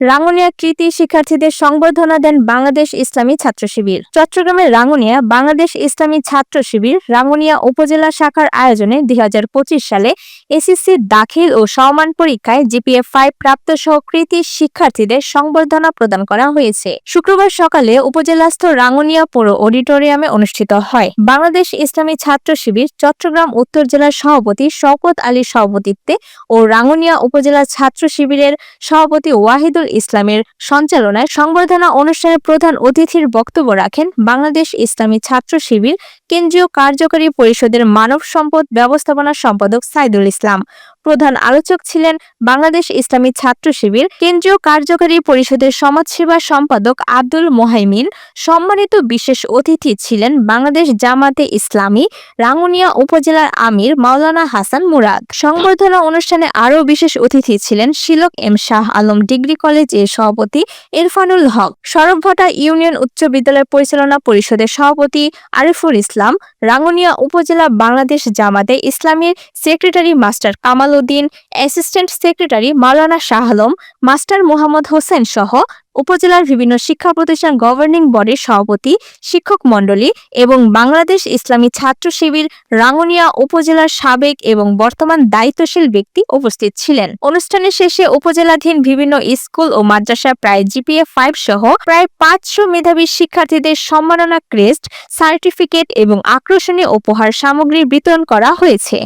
রাঙ্গুনিয়া কৃতি শিক্ষার্থীদের সংবর্ধনা দেন বাংলাদেশ ইসলামী ছাত্র শিবির। চট্টগ্রামের রাঙ্গুনিয়া বাংলাদেশ ইসলামী ছাত্র শিবির রাঙ্গুনিয়া উপজেলা শাখার আয়োজনে 2025 সালে এসএসসি দাখিল ও সমমান পরীক্ষায় জিপিএ 5 প্রাপ্ত সহ কৃতি শিক্ষার্থীদের সংবর্ধনা প্রদান করা হয়েছে। শুক্রবার সকালে উপজেলাস্থ রাঙ্গুনিয়া পৌর অডিটোরিয়ামে অনুষ্ঠিত হয়। বাংলাদেশ ইসলামী ছাত্র শিবির চট্টগ্রাম উত্তর জেলার সভাপতি শওকত আলীর সভাপতিত্বে ও রাঙ্গুনিয়া উপজেলা ছাত্র শিবিরের সভাপতি ওয়াহিদুল ইসলামের সঞ্চালনায় সংবর্ধনা অনুষ্ঠানে প্রধান অতিথির বক্তব্য রাখেন বাংলাদেশ ইসলামী ছাত্র শিবির কেন্দ্রীয় কার্যকরী পরিষদের মানব সম্পদ ব্যবস্থাপনা সম্পাদক সাইদুল ইসলাম। প্রধান আলোচক ছিলেন বাংলাদেশ ইসলামী ছাত্র শিবির কেন্দ্রীয় কার্যকরী পরিষদের সমাজসেবা সম্পাদক আব্দুল মোহাইমিন। সম্মানিত বিশেষ অতিথি ছিলেন বাংলাদেশ জামাতে ইসলামী রাঙ্গুনিয়া উপজেলার আমির মাওলানা হাসান মুরাদ। সংবর্ধনা অনুষ্ঠানে আরও বিশেষ অতিথি ছিলেন Shilok M Shah Alam degree college এর সভাপতি ইরফানুল হক, সড়কঘাটা ইউনিয়ন উচ্চ বিদ্যালয় পরিচালনা পরিষদের সভাপতি আরিফুল ইসলাম, রাঙ্গুনিয়া উপজেলা বাংলাদেশ জামাতে ইসলামীর secretary master Kamal Uddin, assistant secretary মাওলানা শাহ আলম, মাস্টার মোহাম্মদ হোসেন সহ উপজেলার বিভিন্ন শিক্ষা প্রতিষ্ঠান গভর্নিং বডির সভাপতি, শিক্ষক মণ্ডলী এবং বাংলাদেশ ইসলামী ছাত্র শিবির রাঙ্গুনিয়া উপজেলার সাবেক এবং বর্তমান দায়িত্বশীল ব্যক্তি উপস্থিত ছিলেন। অনুষ্ঠানের শেষে উপজেলাধীন বিভিন্ন স্কুল ও মাদ্রাসা প্রায় জিপিএ 5 সহ প্রায় 500 মেধাবী শিক্ষার্থীদের সম্মাননা ক্রেস্ট, সার্টিফিকেট এবং আকর্ষণীয় উপহার সামগ্রী বিতরণ করা হয়েছে।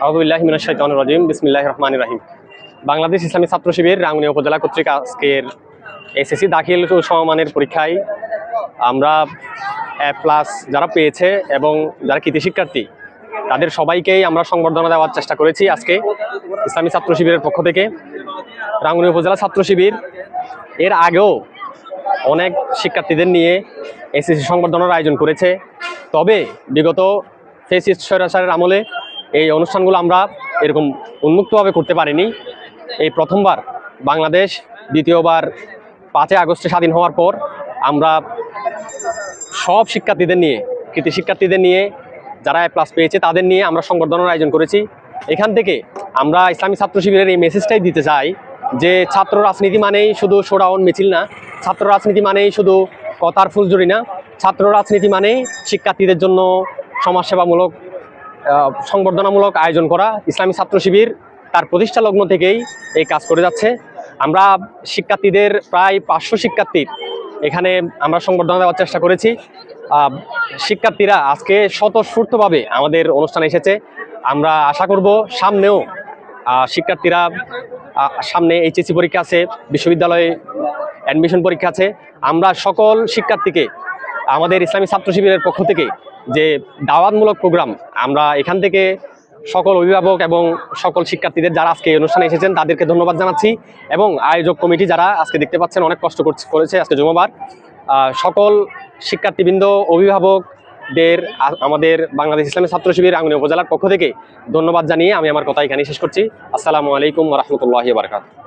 আউযুবিল্লাহি মিনাশ শাইতানির রাজিম। বিসমিল্লাহির রহমানির রহিম। বাংলাদেশ ইসলামী ছাত্র শিবির রাঙ্গুনিয়া উপজেলা কর্তৃক আজকের এসএসসি দাখিল ও সমমানের পরীক্ষায় আমরা A+ যারা পেয়েছে এবং যারা কৃতি শিক্ষার্থী তাদের সবাইকেই আমরা সংবর্ধনা দেওয়ার চেষ্টা করেছি। আজকে ইসলামী ছাত্র শিবিরের পক্ষ থেকে রাঙ্গুনিয়া উপজেলা ছাত্র শিবির এর আগেও অনেক শিক্ষার্থীদের নিয়ে এসএসসি সংবর্ধনার আয়োজন করেছে। তবে বিগত ফ্যাসিস্ট স্বৈরাচারের আমলে এই অনুষ্ঠানগুলো আমরা এরকম উন্মুক্তভাবে করতে পারিনি। এই প্রথমবার বাংলাদেশ দ্বিতীয়বার 5 আগস্টে স্বাধীন হওয়ার পর আমরা সব শিক্ষার্থীদের নিয়ে, কৃতি শিক্ষার্থীদের নিয়ে, যারা A+ পেয়েছে তাদের নিয়ে আমরা সংবর্ধনার আয়োজন করেছি। এখান থেকে আমরা ইসলামী ছাত্র শিবিরের এই মেসেজটাই দিতে চাই যে ছাত্র রাজনীতি মানেই শুধু শোডাউন মিছিল না, ছাত্র রাজনীতি মানেই শুধু কথার ফুলঝুরি না, ছাত্র রাজনীতি মানেই শিক্ষার্থীদের জন্য সমাজসেবামূলক সংবর্ধনামূলক আয়োজন করা। ইসলামী ছাত্র শিবির তার প্রতিষ্ঠা লগ্ন থেকেই এই কাজ করে যাচ্ছে। আমরা শিক্ষার্থীদের প্রায় 500 শিক্ষার্থীর এখানে আমরা সংবর্ধনা দেওয়ার চেষ্টা করেছি। শিক্ষার্থীরা আজকে স্বতঃস্ফূর্তভাবে আমাদের অনুষ্ঠানে এসেছে। আমরা আশা করব সামনেও শিক্ষার্থীরা, সামনে এইচএসসি পরীক্ষা আছে, বিশ্ববিদ্যালয়ে অ্যাডমিশন পরীক্ষা আছে, আমরা সকল শিক্ষার্থীকে আমাদের ইসলামী ছাত্র শিবিরের পক্ষ থেকে যে দাওয়াতমূলক প্রোগ্রাম, আমরা এখান থেকে সকল অভিভাবক এবং সকল শিক্ষার্থীদের যারা আজকে এই অনুষ্ঠানে এসেছেন তাদেরকে ধন্যবাদ জানাচ্ছি। এবং আয়োজক কমিটি যারা আজকে দেখতে পাচ্ছেন অনেক কষ্ট করেছে, আজকে জুমাবার, সকল শিক্ষার্থীবৃন্দ, অভিভাবকদের আমাদের বাংলাদেশ ইসলামী ছাত্র শিবির রাঙ্গুনিয়া উপজেলার পক্ষ থেকে ধন্যবাদ জানিয়ে আমি আমার কথা এখানেই শেষ করছি। আসসালামু আলাইকুম ওয়া রাহমাতুল্লাহি ওয়া বারাকাতুহু।